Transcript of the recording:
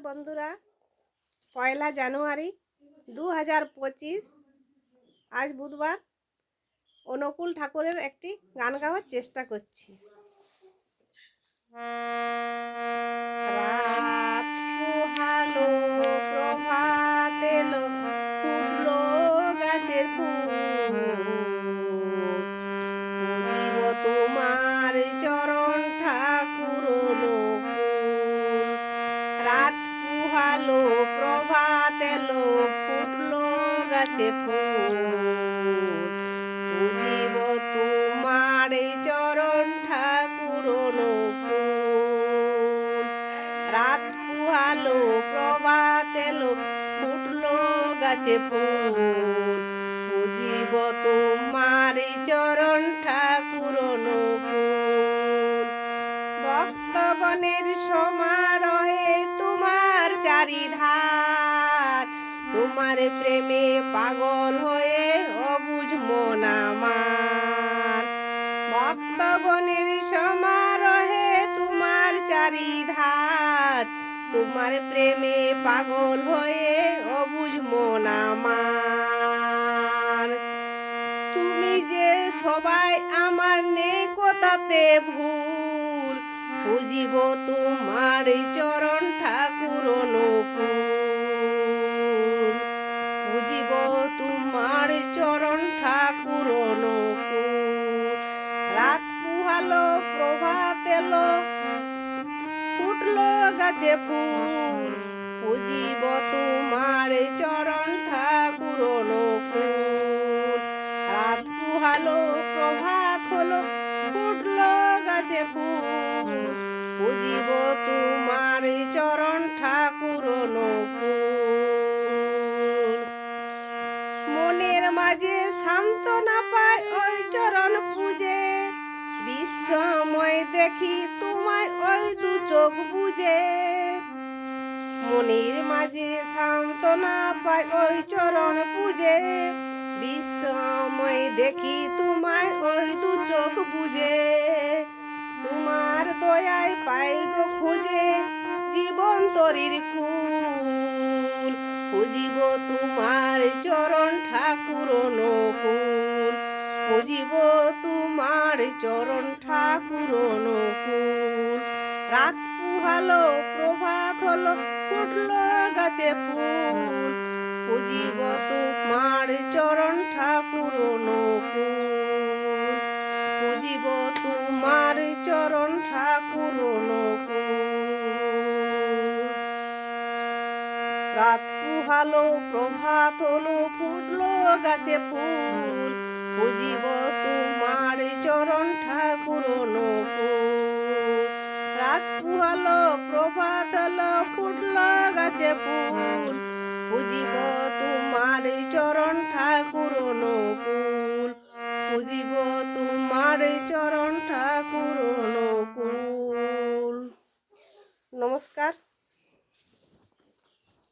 বন্ধুরা, 1 জানুয়ারি 2025 আজ বুধবার। অনুকূল ঠাকুরের একটি গান গাওয়ার চেষ্টা করছি। রাত পোহালো, প্রভাত এলো, ফুটলো গাছের ফুল, বুঝিব তোমার চরণ ঠাকুর অনুকূল। রাত পোহালো, প্রভাত এলো, ফুটলো গাছে ফুল, বুঝিব তোমার চরণ ঠাকুর অনুকূল। রাত পোহালো, প্রভাত এলো, ফুটলো গাছে ফুল, বুঝিব তোমার চরণ ঠাকুর অনুকূল। ভক্তগণের সমারোহে তোমার চারিধার, তোমার প্রেমে পাগল হয়ে অবুঝ মন আমার। ভক্তগণের সমারোহে তোমার চারিধার, তোমার প্রেমে পাগল হয়ে অবুঝ মন আমার। তুমি যে সবাই আমার নেই কোথাতে ভুল, বুঝিব তোমার চরণ ঠাকুর অনুকূল, বুঝিব তোমার চরণ ঠাকুর অনুকূল। রাত পোহালো, প্রভাত এলো, ফুটলো গাছে ফুল, বুঝিব তোমার চরণ ঠাকুর অনুকূল। রাত পোহালো, প্রভাত হলো, ফুটলো গাছে ফুল, বুঝিব তোমার চরণ ঠাকুর অনুকূল। মনের মাঝে সান্ত্বনা পায় ওই চরণ পূজে, বিস্ময় দেখি তোমায় ওই দু চোখ বুঝে। মনের মাঝে সান্ত্বনা পায় ওই চরণ পূজে, বিস্ময় দেখি তোমায় ওই দু চোখ বুঝে। তোমার দয়ায় পাই গো খুঁজে জীবন তরির কুল, বুঝিব তোমার চরণ ঠাকুর অনুকূল, বুঝিব তোমার চরণ ঠাকুর অনুকূল। রাত পোহালো, প্রভাত হলো, ফুটলো গাছে ফুল, বুঝিব তোমার চরণ ঠাকুর অনুকূল, বুঝিব তোমার চরণ ঠাকুর অনুকূল। রাত পোহালো, প্রভাত হলো, ফুটলো গাছে ফুল, বুঝিব তোমার চরণ ঠাকুর অনুকূল। রাত পোহালো, প্রভাত হলো, ফুটলো গাছে ফুল, বুঝিব তোমার চরণ ঠাকুর অনুকূল, বুঝিব তোমার চরণ ঠাকুর অনুকূল। নমস্কার।